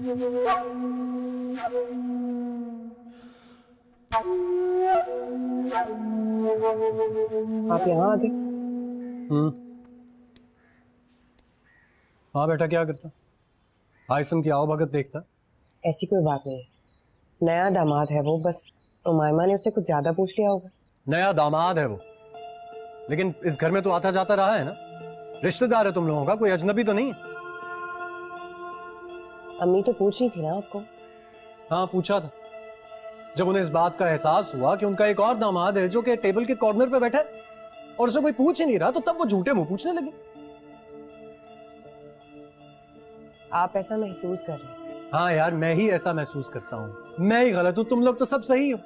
आप यहाँ आते? हाँ बेटा, क्या करता? हाइसम की आवभगत देखता? ऐसी कोई बात नहीं, नया दामाद है वो, बस उमायमा ने उससे कुछ ज्यादा पूछ लिया होगा। नया दामाद है वो, लेकिन इस घर में तो आता जाता रहा है ना, रिश्तेदार है तुम लोगों का, कोई अजनबी तो नहीं है। अम्मी तो पूछ रही थी ना आपको। हाँ पूछा था, जब उन्हें इस बात का एहसास हुआ कि उनका एक और दामाद है जो कि टेबल के कॉर्नर पे बैठा है और उसे कोई पूछ ही नहीं रहा, तो तब वो झूठे मुंह पूछने लगे। आप ऐसा महसूस कर रहे हैं? हाँ यार, मैं ही ऐसा महसूस करता हूँ, मैं ही गलत हूँ, तुम लोग तो सब सही हो।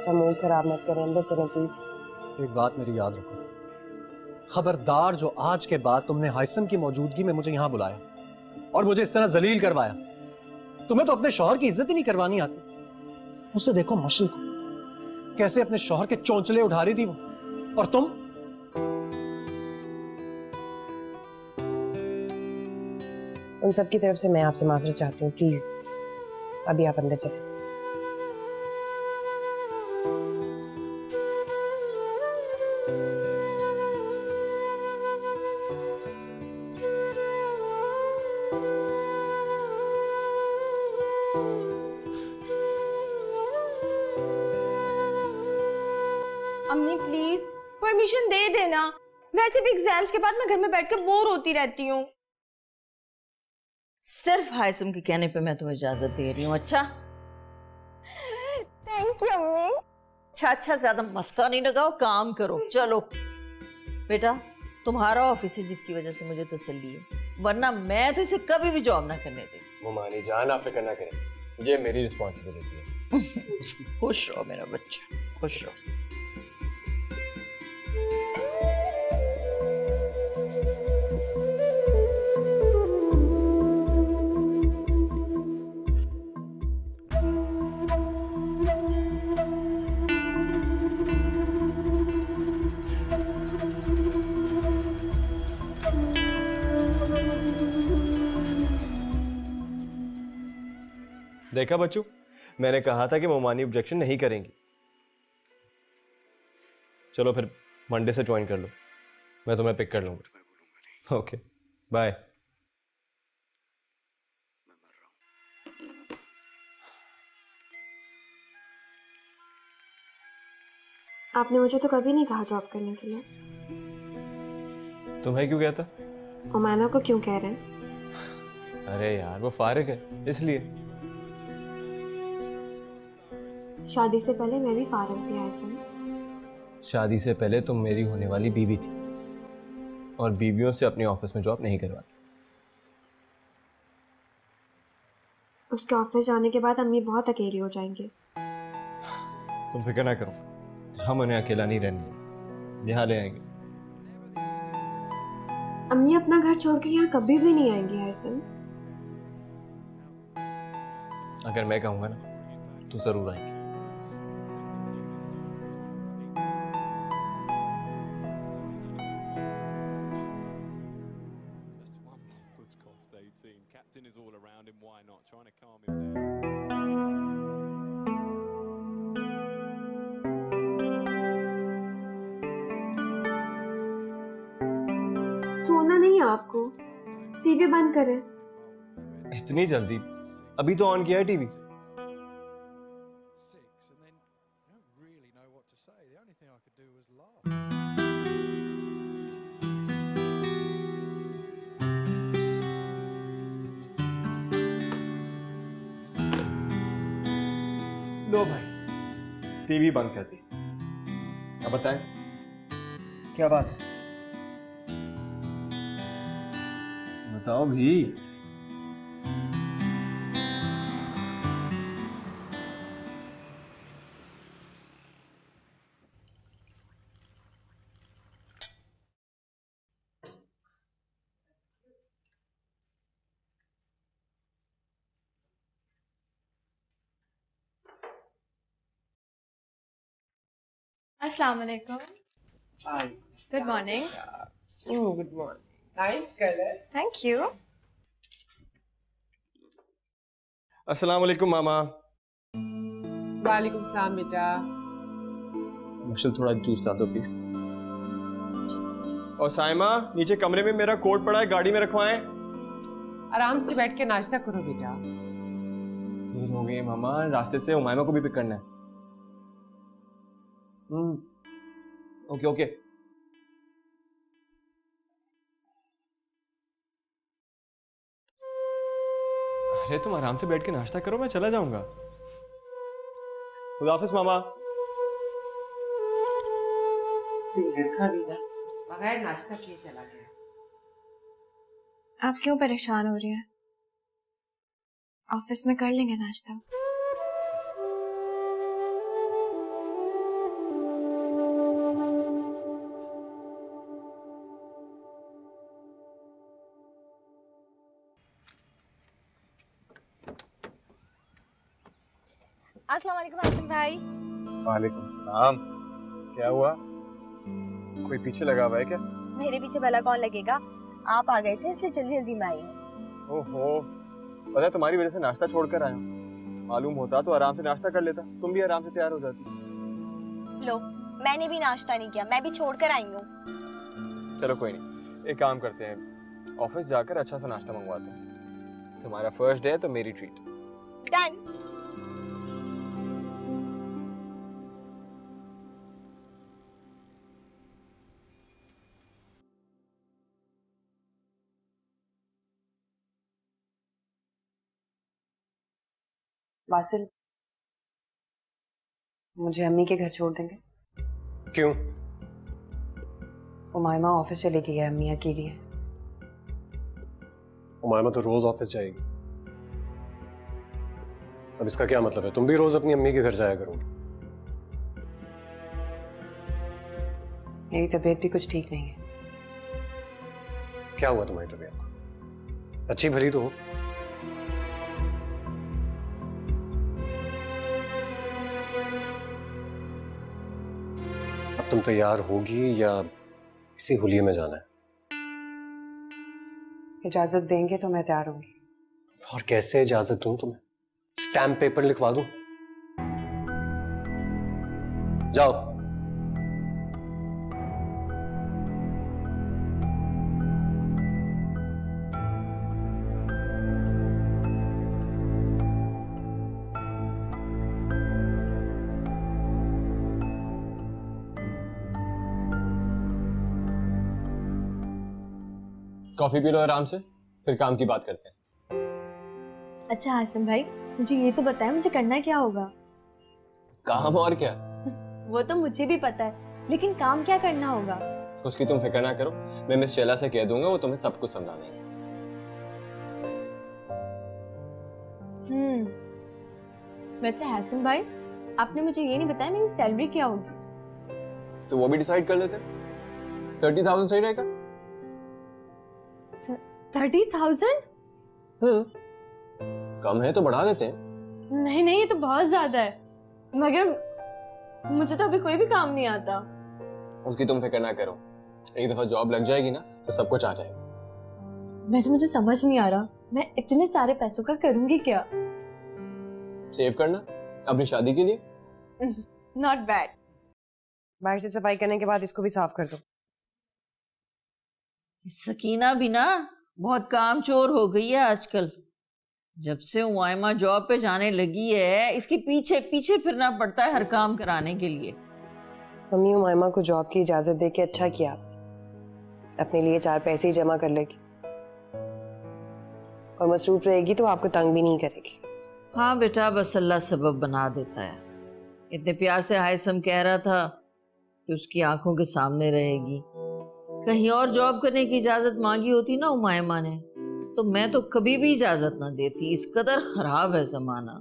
मूड खराब मत करें, अंदर चलें प्लीज। एक बात मेरी याद रखो, खबरदार जो आज के बाद तुमने हाइसम की मौजूदगी में मुझे यहां बुलाया और मुझे इस तरह जलील करवाया, तुम्हें तो अपने शौहर की इज्जत ही नहीं करवानी आती। उसे देखो मशल को, कैसे अपने शौहर के चौंचले उठा रही थी वो, और तुम? उन सबकी तरफ से मैं आपसे माजरत चाहती हूँ, प्लीज अभी आप अंदर चलें। अम्मी प्लीज परमिशन दे देना, वैसे भी एग्जाम्स के बाद मैं घर में बैठकर बोर होती रहती हूँ। सिर्फ हाइसम के कहने पे मैं तुम्हें इजाजत दे रही हूँ। अच्छा थैंक यू अम्मी। अच्छा, ज्यादा मस्का नहीं लगाओ, काम करो। चलो बेटा, तुम्हारा ऑफिस है जिसकी वजह से मुझे तसल्ली है, वरना मैं तो इसे कभी भी जॉब ना करने देती। मुमानी जान, आप फिक्र ना करें, ये मेरी रिस्पॉन्सिबिलिटी है। खुश रहो मेरा बच्चा, खुश रहो। देखा बच्चों, मैंने कहा था कि मोमानी ऑब्जेक्शन नहीं करेंगी। चलो फिर मंडे से ज्वाइन कर लो, मैं तुम्हें पिक कर लूंगा। Okay bye. आपने मुझे तो कभी नहीं कहा जॉब करने के लिए। तुम्हें क्यों कहता? उमायमा को क्यों कह रहे हैं? अरे यार वो फारिग है इसलिए। शादी से पहले मैं भी फारिग थी हाइसम। शादी से पहले तुम मेरी होने वाली बीवी थी, और बीवियों से अपने ऑफिस में जॉब नहीं करवाते। उसके ऑफिस जाने के बाद अम्मी बहुत अकेली हो जाएंगी। तुम फिक्र ना करो, हम उन्हें अकेला नहीं रहने देंगे, यहाँ ले आएंगे। अम्मी अपना घर छोड़ के यहाँ कभी भी नहीं आएंगी हाइसम। अगर मैं कहूँगा ना तो जरूर आएंगे। सोना नहीं है आपको? टीवी बंद करें। इतनी जल्दी? अभी तो ऑन किया है टीवी। लो भाई, टीवी बंद कर दी। अब बताएं क्या बात है? बताओ भी। अस्सलाम वालेकुम। Hi. Good morning. Good morning. Nice colour. Thank you. अस्सलाम वालेकुम मामा। वालेकुम सलाम बेटा। मुश्किल थोड़ा जूस डाल दो प्लीज। और साइमा, नीचे कमरे में मेरा कोट पड़ा है, गाड़ी में रखवाएं। आराम से बैठ के नाश्ता करो बेटा। देर हो गई मामा, रास्ते से उमाइमा को भी पिक करना है। Okay okay. अरे तुम आराम से बैठ के नाश्ता करो, मैं चला जाऊंगा। खुदा हाफिज मामा। बगैर नाश्ता किए चला गया। आप क्यों परेशान हो रही हैं? ऑफिस में कर लेंगे नाश्ता। अस्सलाम वालेकुम हासिम भाई। वालेकुम सलाम। क्या हुआ, कोई पीछे लगा हुआ है क्या? मेरे पीछे भला कौन लगेगा, आप आ गए थे इसलिए जल्दी जल्दी में आई। ओहो, पता है तुम्हारी वजह से नाश्ता छोड़कर आया हूँ। मालूम होता तो आराम से नाश्ता कर लेता, तुम भी आराम से तैयार हो जाती। लो, मैंने भी नाश्ता नहीं किया, मैं भी छोड़कर आई हूँ। चलो कोई नहीं, एक काम करते हैं, ऑफिस जाकर अच्छा सा नाश्ता मंगवाते हैं। तुम्हारा फर्स्ट डे है तो मेरी ट्रीट। डन। वासिल, मुझे अम्मी के घर छोड़ देंगे? क्यों? उमाइमा ऑफिस चली गई है, अम्मी अकेली है। उमाइमा तो रोज ऑफिस जाएगी। अब इसका क्या मतलब है? तुम भी रोज अपनी अम्मी के घर जाया करोगे। मेरी तबीयत भी कुछ ठीक नहीं है। क्या हुआ तुम्हारी तबीयत को? अच्छी भली तो हो। अब तुम तैयार होगी या इसी हुलिये में जाना है? इजाजत देंगे तो मैं तैयार होंगी। और कैसे इजाजत दूं तुम्हें? स्टैम्प पेपर लिखवा दूं? जाओ। कॉफी पी लो आराम से, फिर काम की बात करते हैं। अच्छा हासिम भाई, मुझे ये तो बताएं मुझे करना क्या होगा? काम और क्या, वो तो मुझे भी पता है, लेकिन काम क्या करना होगा? उसकी तुम फिक्र ना करो, मैं मिस शैला से कह दूंगा, वो तुम्हें सब कुछ समझा देंगे। वैसे हासिम भाई, आपने मुझे ये नहीं बताया मेरी सैलरी क्या होगी? तो वो भी डिसाइड कर लेते। 30,000 सही रहेगा? 30,000? कम है तो बढ़ा देते हैं। नहीं नहीं, ये तो बहुत ज्यादा है, मगर मुझे तो अभी कोई भी काम नहीं आता। उसकी तुम फिक्र ना करो, एक दफा जॉब लग जाएगी ना तो सब कुछ आ जाएगा। वैसे मुझे समझ नहीं आ रहा, मैं इतने सारे पैसों का करूंगी क्या? सेव करना अपनी शादी के लिए। Not bad. बाहर से सफाई करने के बाद इसको भी साफ कर दो। सकीना भी ना बहुत कामचोर हो गई है आजकल। जब से उमाइमा जॉब पे जाने लगी है, इसके पीछे पीछे फिरना पड़ता है हर काम कराने के लिए। मम्मी, उमाइमा को जॉब की इजाजत दे के अच्छा किया, अपने लिए 4 पैसे ही जमा कर लेगी और मसरूफ रहेगी तो आपको तंग भी नहीं करेगी। हाँ बेटा, बस अल्लाह सबब बना देता है। इतने प्यार से हायसम कह रहा था कि उसकी आंखों के सामने रहेगी। कहीं और जॉब करने की इजाजत मांगी होती ना उमाइमा ने, तो मैं तो कभी भी इजाजत ना देती। इस कदर खराब है जमाना।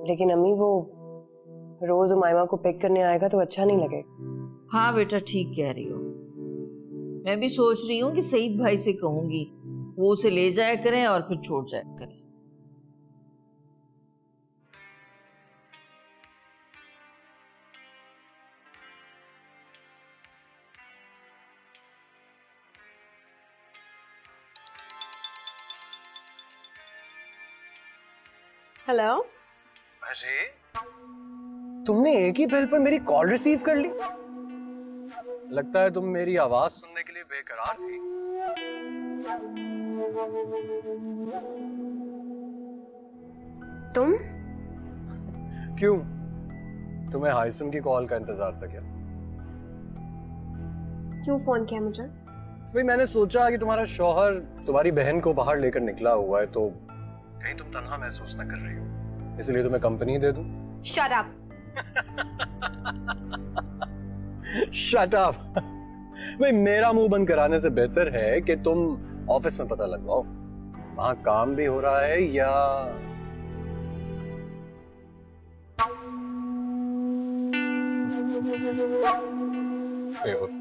लेकिन अम्मी, वो रोज उमाइमा को पिक करने आएगा तो अच्छा नहीं लगेगा। हाँ बेटा, ठीक कह रही हो। मैं भी सोच रही हूँ कि सईद भाई से कहूंगी वो उसे ले जाया करें और फिर छोड़ जाया करें। हेलो। अरे तुमने एक ही बेल पर मेरी कॉल रिसीव कर ली। लगता है तुम मेरी आवाज सुनने के लिए बेकरार थी। तुम? क्यों, तुम्हें हाइसम की कॉल का इंतजार था क्या? क्यों फोन किया मुझे? भाई मैंने सोचा कि तुम्हारा शौहर तुम्हारी बहन को बाहर लेकर निकला हुआ है, तो कहीं तुम तन्हा महसूस ना कर रही हो, इसलिए तुम्हें कंपनी दे दूं। Shut up. Shut up. भाई मेरा मुंह बंद कराने से बेहतर है कि तुम ऑफिस में पता लगवाओ, वहां काम भी हो रहा है या बेवकूफ।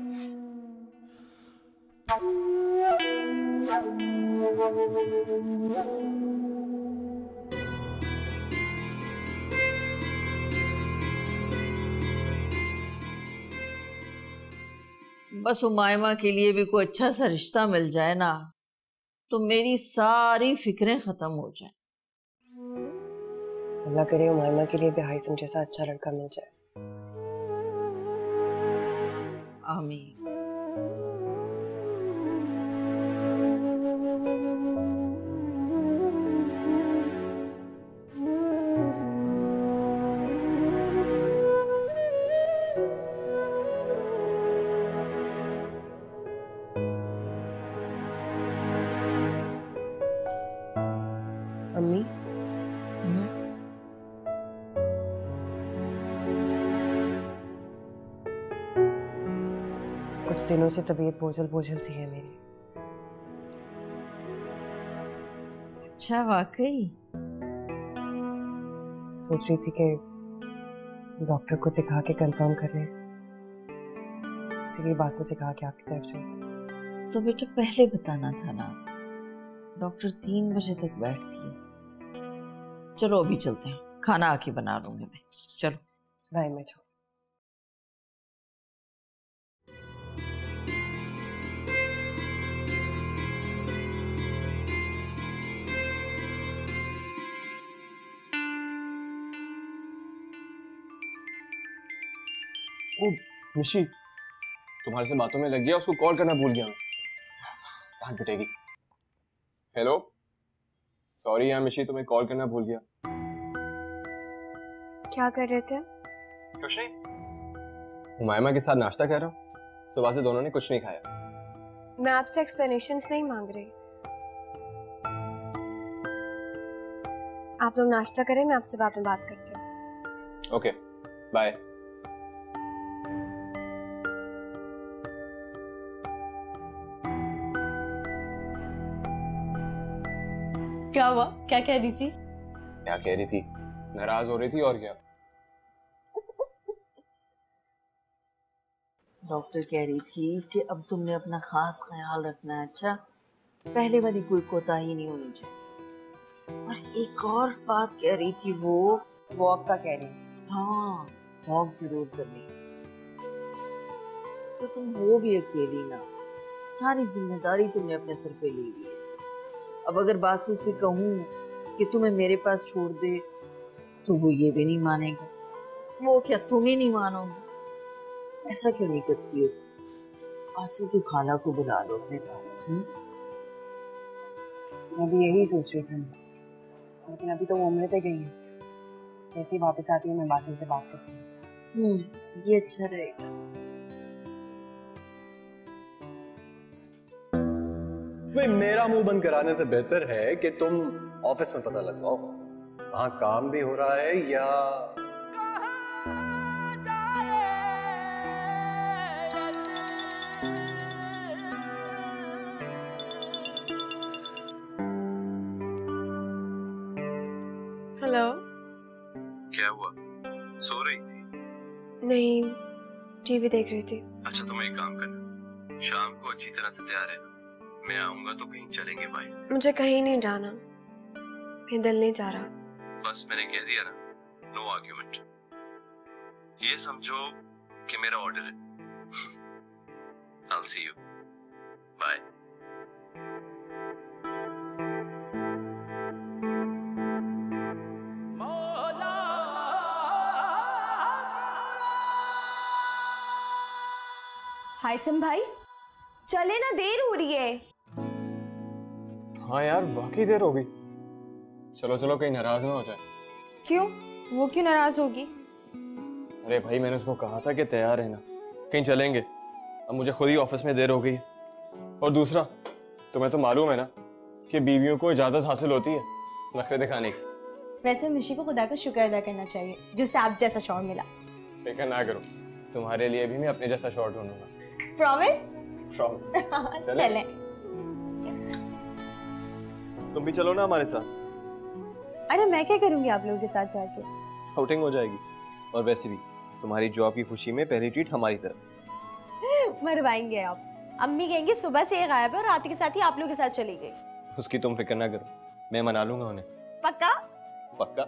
बस उमायमा के लिए भी कोई अच्छा सा रिश्ता मिल जाए ना, तो मेरी सारी फिक्रें खत्म हो जाए। अल्लाह करे उमायमा के लिए भी हाइसम जैसा अच्छा लड़का मिल जाए। आमीन। अम्मी, कुछ दिनों से तबीयत बोझल बोझल सी है मेरी। अच्छा, वाकई? सोच रही थी कि डॉक्टर को दिखा के कंफर्म कर लें, इसीलिए बासिल से कहा कि आपकी तरफ चलते। तो बेटा पहले बताना था ना, डॉक्टर 3 बजे तक बैठती है। चलो अभी चलते हैं, खाना आके बना लूंगी मैं। चलो बाय। मैं जाऊँ? ओ मिशी, तुम्हारे से बातों में लग गया, उसको कॉल करना भूल गया मैं। डांट पिटेगी। हेलो, सॉरी यार मिशी, तुम्हें कॉल करना भूल गया। क्या कर रहे थे? कुछ नहीं, हुमायमा के साथ नाश्ता कर रहा हूँ। सुबह से दोनों ने कुछ नहीं खाया। मैं आपसे एक्सप्लेनेशंस नहीं मांग रही। आप लोग नाश्ता करें, मैं आपसे बाद में बात करती हूँ। Okay, bye. क्या हुआ? क्या कह रही थी? क्या कह रही थी? नाराज हो रही थी और क्या। डॉक्टर कह रही थी कि अब तुमने अपना खास ख्याल रखना है। अच्छा, पहले वाली कोई कोताही नहीं होनी चाहिए। और एक और बात कह रही थी, वो वॉक का कह रही थी। हाँ, वॉक जरूर करनी। तो तुम हो भी अकेली ना, सारी जिम्मेदारी तुमने अपने सर पे ले ली है। अब अगर बासिल से कहूँ कि तुम्हें मेरे पास छोड़ दे, तो वो ये भी नहीं मानेगा। वो क्या तुम ही नहीं मानोगे? ऐसा क्यों नहीं करती हो? बासिल की खाला को बुला लो अपने पास। मैं भी यही सोच रही थी, लेकिन अभी तो वो उम्र पे गई है। जैसे ही वापस आती है मैं बासिल से बात करती हूँ। ये अच्छा रहेगा। भाई मेरा मुंह बंद कराने से बेहतर है कि तुम ऑफिस में पता लगवाओ, वहां काम भी हो रहा है या हेलो। क्या हुआ? सो रही थी? नहीं, टीवी देख रही थी। अच्छा, तुम एक काम करना, शाम को अच्छी तरह से तैयार रहना। मैं आऊंगा तो कहीं चलेंगे भाई। मुझे कहीं नहीं जाना, मेरा दिल नहीं चाह रहा। बस मैंने कह दिया ना, नो आर्ग्यूमेंट। ये समझो कि मेरा ऑर्डर है। I'll see you. Bye. हायसम भाई चले ना, देर हो रही है। हाँ यार वाकई देर हो गई। चलो चलो कहीं नाराज ना हो जाए। क्यों? वो क्यों नाराज होगी? अरे भाई मैंने उसको कहा था कि तैयार है ना, कहीं चलेंगे। अब मुझे खुद ही ऑफिस में देर हो गई। और दूसरा तुम्हें तो मालूम है ना कि बीवियों को इजाजत हासिल होती है नखरे दिखाने की। वैसे मिशी को खुदा का शुक्र अदा करना चाहिए जो उसे आप जैसा शौहर मिला। फिक्र ना करो, तुम्हारे लिए भी मैं अपने जैसा शॉट ढूंढूंगा। प्रॉमिस? प्रॉमिस। चले। तुम भी चलो ना हमारे साथ। अरे मैं क्या करूंगी आप लोगों के साथ जाके? आउटिंग हो जाएगी, और वैसे भी तुम्हारी जॉब की खुशी में पहली ट्रीट हमारी तरफ से। मरवाएंगे आप। अम्मी कहेंगे सुबह से ये गायब है और रात के साथ ही आप लोगों के साथ चली गई। उसकी तुम फिक्र ना करो, मैं मना लूंगा उन्हें। पक्का? पक्का।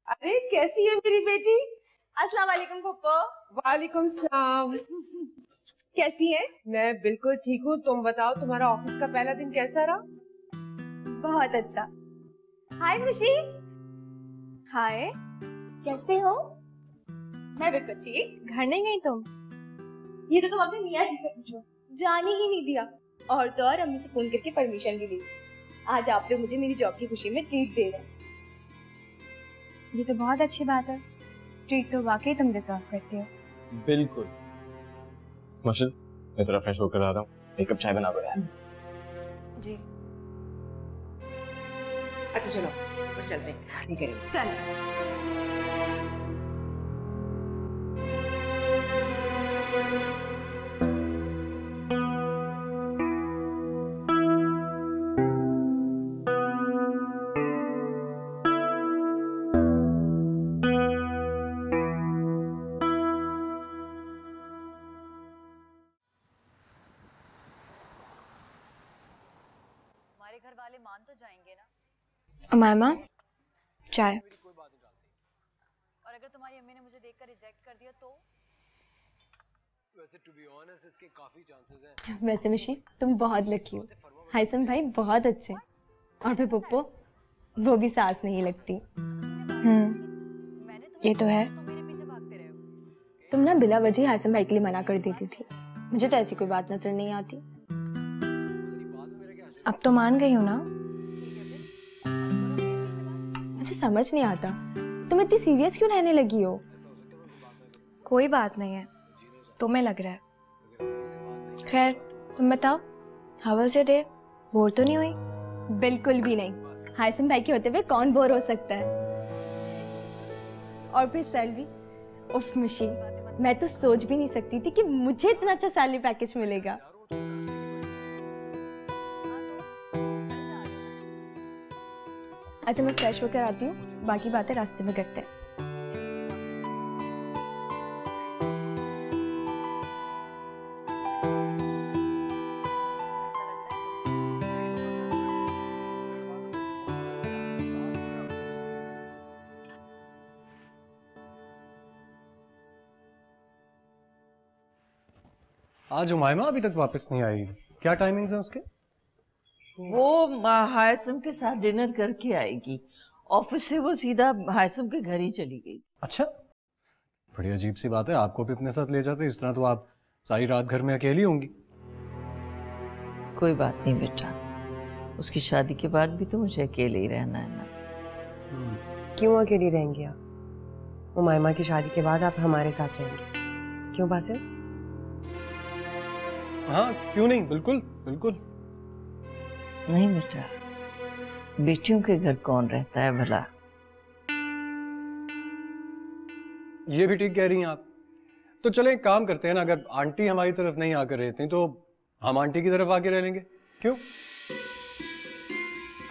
अरे कैसी है मेरी बेटी? अस्सलाम वालेकुम पप्पो। वालेकुम सलाम। कैसी है? मैं बिल्कुल ठीक हूँ। तुम बताओ तुम्हारा ऑफिस का पहला दिन कैसा रहा? बहुत अच्छा। हाय मिशी। हाय, कैसे हो? मैं बिल्कुल ठीक। घर नहीं गई तुम? ये तो तुम अपने मियाँ जी से पूछो, जाने ही नहीं दिया। और तो और अम्मी से फोन करके परमिशन भी ली। आज आप लोग मुझे मेरी जॉब की खुशी में ट्रीट दे रहे हैं। ये तो बहुत अच्छी बात है। ट्रीट तो वाकई तुम डिजर्व करती हो। बिल्कुल। माशा, मैं जरा फ्रेश होकर आ रहा हूँ, एक कप चाय बना दो यार। जी। अच्छा चलो ऊपर चलते हैं, नहीं करेंगे। चल। घर वाले मान तो जाएंगे ना? अमायमा, चाय। और अगर तुम्हारी अम्मी ने मुझे देखकर रिजेक्ट कर दिया तो? वैसे टू बी ऑनेस्ट इसके काफी चांसेस हैं। वैसे मिशी तुम बहुत लकी हो। हायसम भाई बहुत अच्छे, और फिर पप्पो वो भी सास नहीं लगती। ये तो है। तुम ना बिला वजह हायसम भाई के लिए मना कर देती थी। मुझे तो ऐसी कोई बात नजर नहीं आती। अब तो मान गई हो ना? मुझे समझ नहीं आता तुम इतनी सीरियस क्यों रहने लगी हो? कोई बात नहीं है, तुम्हें लग रहा है। खैर तुम बताओ, how was your day? Bore तो नहीं हुई? बिल्कुल भी नहीं। हायसम भाई के होते हुए कौन बोर हो सकता है? और फिर सैलरी, उफ मिशी, मैं तो सोच भी नहीं सकती थी कि मुझे इतना अच्छा सैलरी पैकेज मिलेगा। अच्छा मैं फ्रेश होकर आती हूँ, बाकी बातें रास्ते में करते हैं। आज उमायमा अभी तक वापस नहीं आई, क्या टाइमिंग्स हैं उसके? वो हायसम के साथ डिनर करके आएगी। ऑफिस से वो सीधा हायसम के घर ही चली गई। अच्छा, बड़ी अजीब सी बात है, आपको भी अपने साथ ले जाते, इस तरह तो आप सारी रात घर में अकेली होंगी। कोई बात नहीं बेटा, उसकी शादी के बाद भी तो मुझे अकेले ही रहना है ना। क्यों अकेली रहेंगी आप? उमायमा की शादी के बाद आप हमारे साथ रहेंगे, क्यों बासिल? हाँ क्यों नहीं, बिल्कुल बिल्कुल। नहीं बेटा, बेटियों के घर कौन रहता है भला? ये भी ठीक कह रही हैं आप। तो चले एक काम करते हैं ना, अगर आंटी हमारी तरफ नहीं आकर रहती तो हम आंटी की तरफ आके रह लेंगे, क्यों?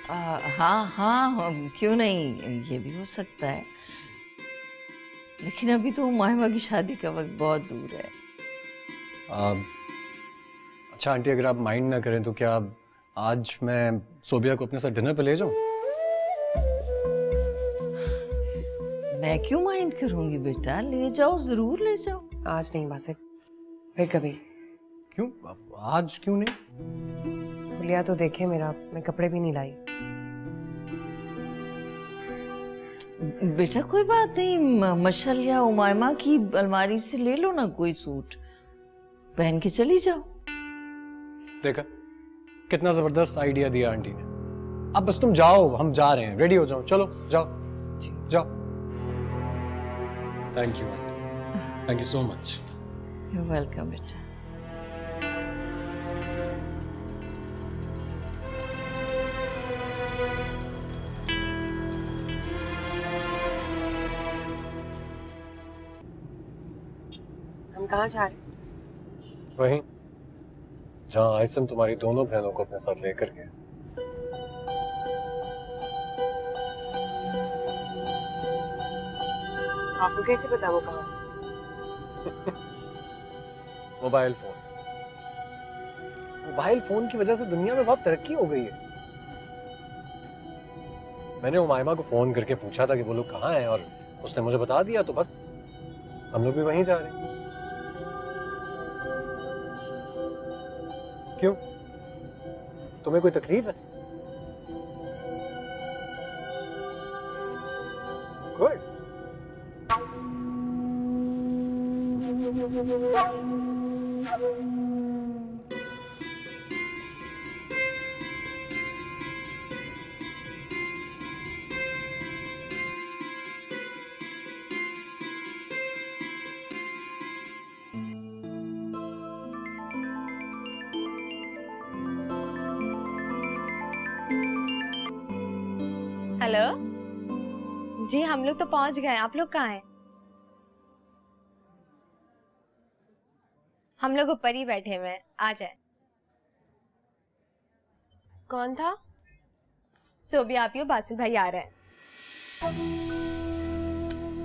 हाँ क्यों नहीं, ये भी हो सकता है। लेकिन अभी तो माहिमा की शादी का वक्त बहुत दूर है। अच्छा आंटी, अगर आप माइंड ना करें तो क्या आज मैं सोबिया को अपने साथ डिनर पे ले जाऊं? मैं क्यों माइंड करूंगी बेटा, ले जाओ, जरूर ले जाओ। आज नहीं बासिल, फिर कभी। क्यों आज क्यों नहीं? खुलिया तो देखे मेरा, मैं कपड़े भी नहीं लाई। बेटा कोई बात नहीं, मशल या उमायमा की अलमारी से ले लो ना कोई सूट, पहन के चली जाओ। देखा कितना जबरदस्त आइडिया दिया आंटी ने। अब बस तुम जाओ, हम जा रहे हैं, रेडी हो जाओ, चलो जाओ जाओ। Thank you aunty, thank you so much. You welcome बेटा। हम कहाँ जा रहे हैं? वहीं जहाँ आयसम तुम्हारी दोनों बहनों को अपने साथ लेकर गया। आपको कैसे पता वो कहाँ? Mobile phone. मोबाइल फोन की वजह से दुनिया में बहुत तरक्की हो गई है। मैंने उमायमा को फोन करके पूछा था कि वो लोग कहाँ हैं और उसने मुझे बता दिया, तो बस हम लोग भी वहीं जा रहे हैं। क्यों, तुम्हें कोई तकलीफ है? गुड। हेलो जी, हम लोग तो पहुंच गए, आप लोग कहाँ हैं? हम लोग ऊपर ही बैठे हुए हैं, आ जाए। कौन था? सोबी आप ही हो, बासिल भाई आ रहे हैं।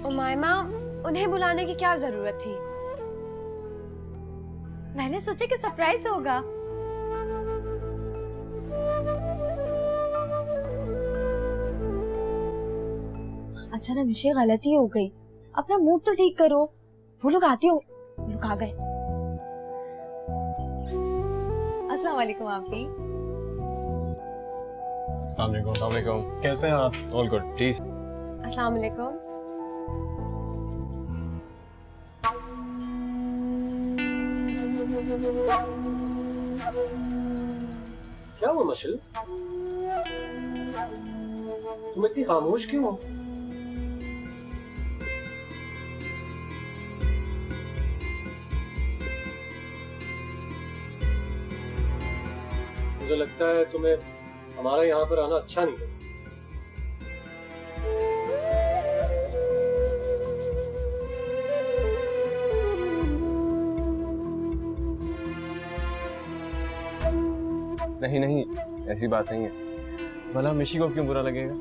उमायमा, उन्हें बुलाने की क्या जरूरत थी? मैंने सोचा कि सरप्राइज होगा। अच्छा ना विषय, गलती हो गई, अपना मूड तो ठीक करो। वो लोग आते हो, वो लोग आ गए। अस्सलाम वालेकुम आप भी। अस्सलाम वालेकुम। कैसे हैं आप? All good, please. अस्सलाम वालेकुम। क्या हुआ मशल? तुम इतनी खामोश क्यों हो? मुझे लगता है तुम्हें हमारा यहाँ पर आना अच्छा नहीं लगा। नहीं नहीं, ऐसी बात नहीं है। भला मिशी को क्यों बुरा लगेगा?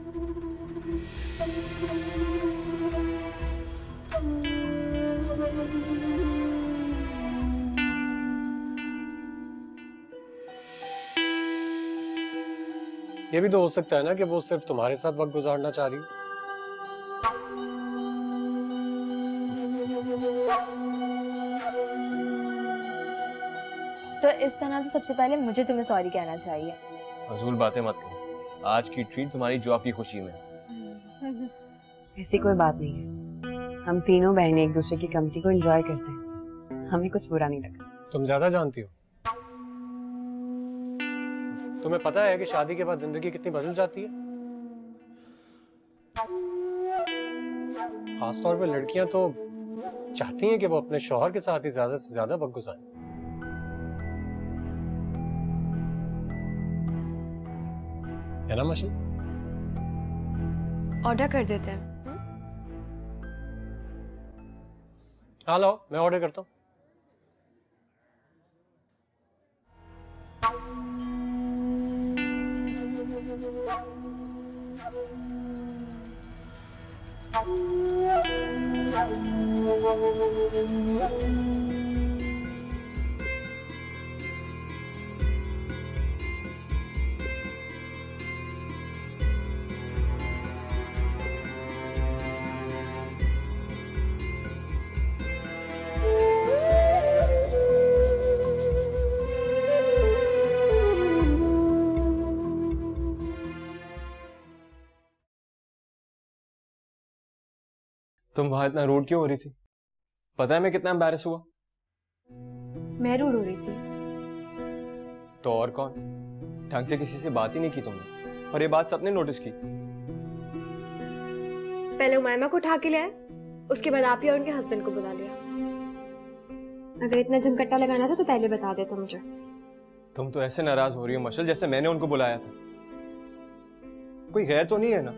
ये भी तो हो सकता है ना कि वो सिर्फ तुम्हारे साथ वक्त गुजारना चाह रही हो। तो इस तरह तो सबसे पहले मुझे तुम्हें सॉरी कहना चाहिए। फजूल बातें मत करो। आज की ट्रीट तुम्हारी जॉब की खुशी में। ऐसी कोई बात नहीं है, हम तीनों बहनें एक दूसरे की कंपनी को एंजॉय करते हैं, हमें कुछ बुरा नहीं लगा। तुम ज्यादा जानती हो। तुम्हें पता है कि शादी के बाद जिंदगी कितनी बदल जाती है। खासतौर पे लड़कियां तो चाहती हैं कि वो अपने शौहर के साथ ही ज्यादा से ज्यादा वक्त गुजारें। है ना मशीन? ऑर्डर कर देते हैं। हाँ लो, मैं ऑर्डर करता हूँ। तुम वहां इतना रूड क्यों हो रही थी? पता है मैं कितना एम्बैरेस हुआ? मैं रूड हो रही थी? तो और कौन? ढंग से किसी से बात ही नहीं की तुमने, और ये बात सबने नोटिस की। पहले उमाइमा को उठा के ले आए, उसके बाद आप ही और उनके हस्बैंड को बुला लिया। अगर इतना झमकट्टा लगाना था तो पहले बता देता मुझे। तुम तो ऐसे नाराज हो रही हो मशल, जैसे मैंने उनको बुलाया था। कोई गैर तो नहीं है ना?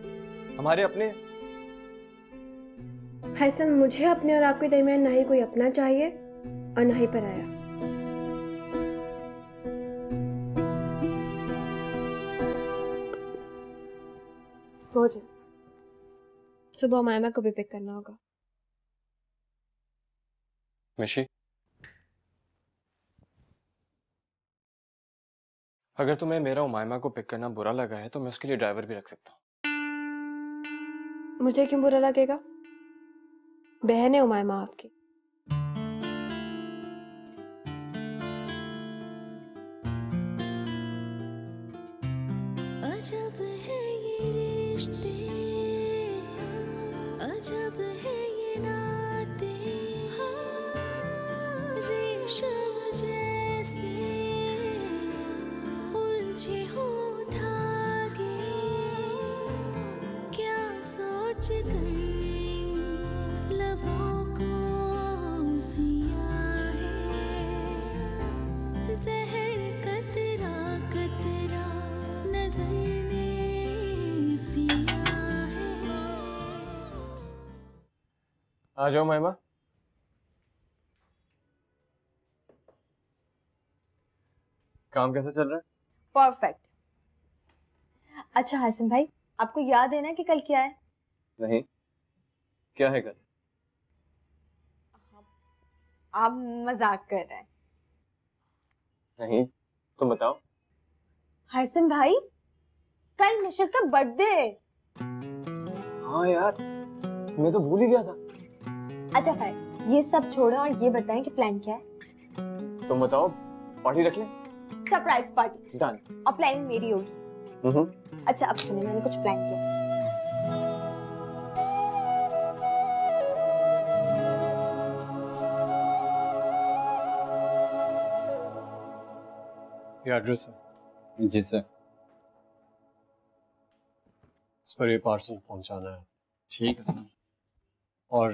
हमारे अपने। हैसम, मुझे अपने और आपके दरमियान ना ही कोई अपना चाहिए और ना ही पराया। सोच, सुबह उमाइमा को भी पिक करना होगा। मिशी, अगर तुम्हें मेरा उमाइमा को पिक करना बुरा लगा है तो मैं उसके लिए ड्राइवर भी रख सकता हूँ। मुझे क्यों बुरा लगेगा? बहन है उमाइमा आपकी। अजब है ये रिश्ते, अजब है ये नाते, रेशम जैसे उलझे हो धागे, क्या सोच कर लबों को सिया है, जहर कतरा कतरा नजर ने पिया है। आ जाओ महिमा। काम कैसा चल रहा है? परफेक्ट। अच्छा हसन भाई, आपको याद है ना कि कल क्या है? नहीं, क्या है कल? आप मजाक कर रहे हैं। नहीं, तुम बताओ। हसन भाई, कल मिशेल का बर्थडे है। हाँ यार, मैं तो भूल ही गया था। अच्छा भाई, ये सब छोड़ो और ये बताएं कि प्लान क्या है? तुम बताओ, पार्टी रख लें? Surprise party. डन। और प्लानिंग मेरी होगी। अच्छा अब सुनिए, मैंने कुछ प्लान किया। ये एड्रेस है। जी सर। इस पर ये पार्सल पहुंचाना है। ठीक है सर। और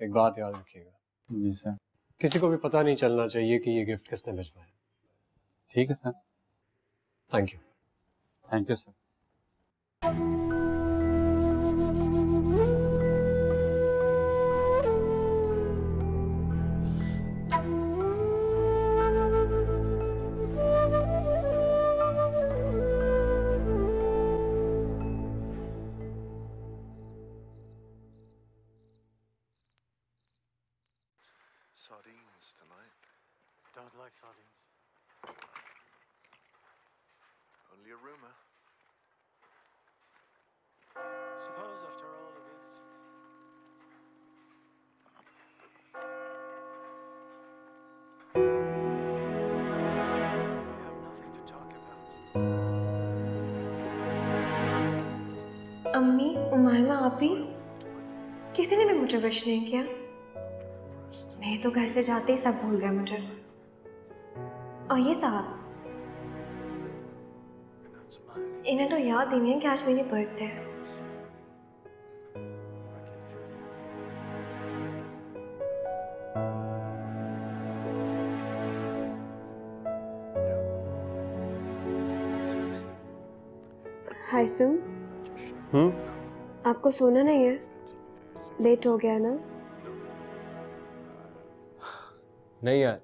एक बात याद रखिएगा। जी सर। किसी को भी पता नहीं चलना चाहिए कि ये गिफ्ट किसने भिजवाया। ठीक है sir. Thank you. Thank you sir. Sardines tonight. Don't like sardines. Only a rumor. Suppose after all of this. We have nothing to talk about. अम्मी, उमाइमा, आप ही? किसी ने भी मुझे विश नहीं किया। मैं तो घर से जाते ही सब भूल गए मुझे। और ये साहब, इन्हें तो याद ही नहीं है कि आज मेरी बर्थडे है। हाय सुम। आपको सोना नहीं है? लेट हो गया ना? नहीं यार,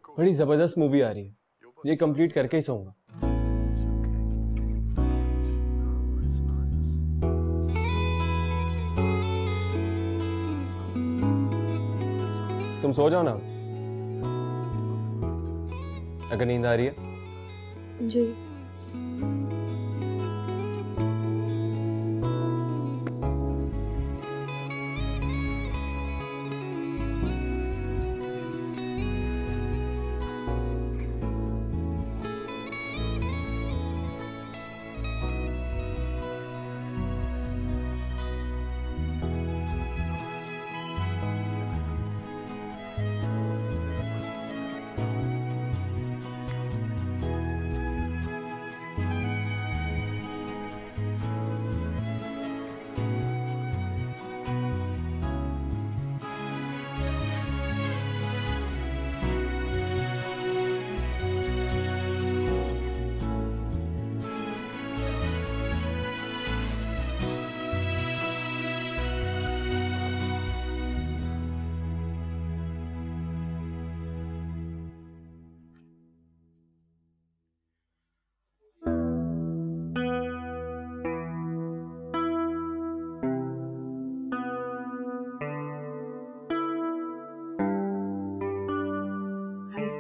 बड़ी जबरदस्त मूवी आ रही है, ये कंप्लीट करके ही सोऊंगा। तुम सो जाओ ना, अगर नींद आ रही है। जी।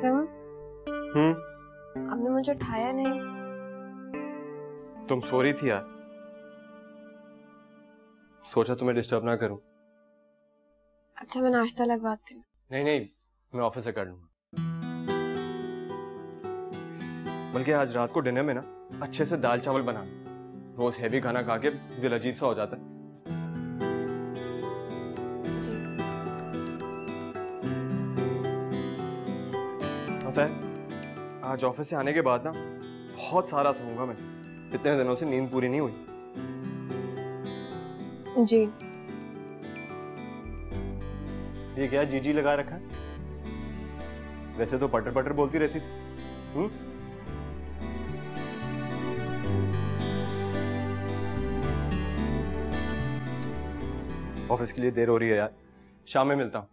हाइसम, आपने मुझे उठाया नहीं। तुम सो रही थी यार, सोचा तुम्हें डिस्टर्ब ना करूं। अच्छा मैं नाश्ता लगवाती हूँ। नहीं नहीं, मैं ऑफिस से कर लूंगा। बल्कि आज रात को डिनर में ना अच्छे से दाल चावल बना। रोज हैवी खाना खा के दिल अजीब सा हो जाता है। पता है, आज ऑफिस से आने के बाद ना बहुत सारा सोऊंगा मैं। इतने दिनों से नींद पूरी नहीं हुई। जी। ये क्या जीजी लगा रखा है? वैसे तो पटर पटर बोलती रहती थी। ऑफिस के लिए देर हो रही है यार, शाम में मिलता हूँ।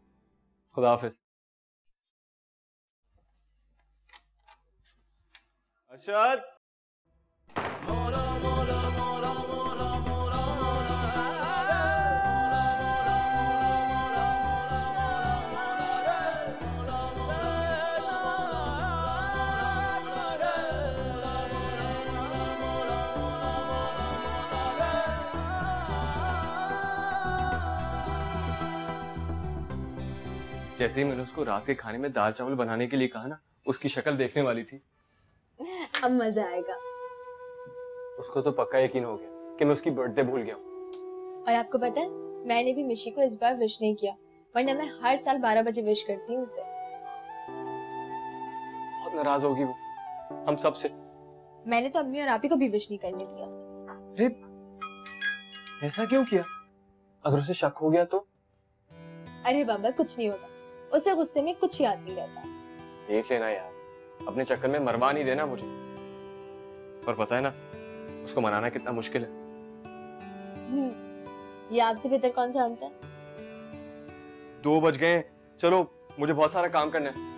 खुदा हाफिज। अरशद, जैसे ही मैंने उसको रात के खाने में दाल चावल बनाने के लिए कहा ना, उसकी शक्ल देखने वाली थी। अब मजा आएगा। उसको तो पक्का यकीन हो गया कि मैं उसकी बर्थडे भूल गया हूँ। और आपको पता है, मैंने भी मिशी को इस बार विश नहीं किया, वरना मैं हर साल 12 बजे विश करती हूँ उसे। बहुत नाराज होगी वो हम सब से। मैंने तो अम्मी और आपी को भी विश नहीं करने दिया। अरे ऐसा क्यों किया? अगर उसे शक हो गया तो? अरे बाबा कुछ नहीं होगा, उसे गुस्से में कुछ याद नहीं रहता। देख लेना यार, अपने चक्कर में मरवा नहीं देना मुझे। पर पता है ना, उसको मनाना कितना मुश्किल है। ये आपसे बेहतर कौन जानता है? 2 बज गए, चलो मुझे बहुत सारा काम करना है।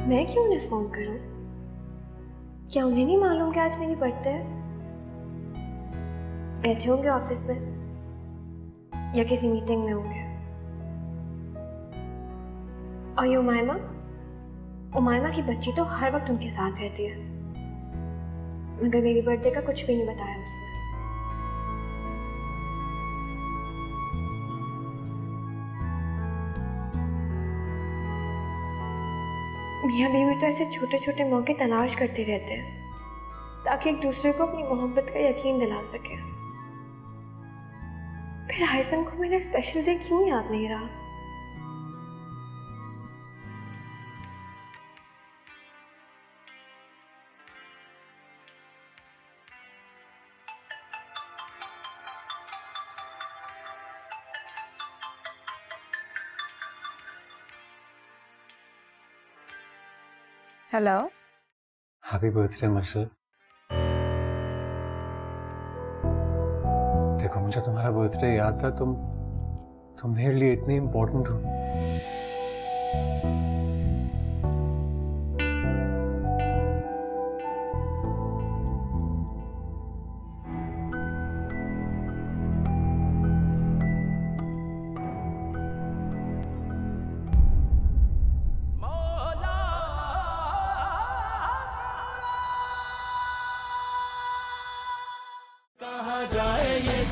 मैं क्यों उन्हें फोन करूं? क्या उन्हें नहीं मालूम कि आज मेरी बर्थडे है? बैठे होंगे ऑफिस में या किसी मीटिंग में होंगे। और ये उमायमा की बच्ची तो हर वक्त उनके साथ रहती है, मगर मेरी बर्थडे का कुछ भी नहीं बताया उसने। मियाँ बीवी तो ऐसे छोटे छोटे मौके तलाश करते रहते हैं ताकि एक दूसरे को अपनी मोहब्बत का यकीन दिला सके। फिर हाइसम को मेरा स्पेशल डे क्यों याद नहीं रहा? हेलो, हैप्पी बर्थडे मशर। देखो मुझे तुम्हारा बर्थडे याद था, तुम मेरे लिए इतनी इम्पोर्टेंट हो। जाए ये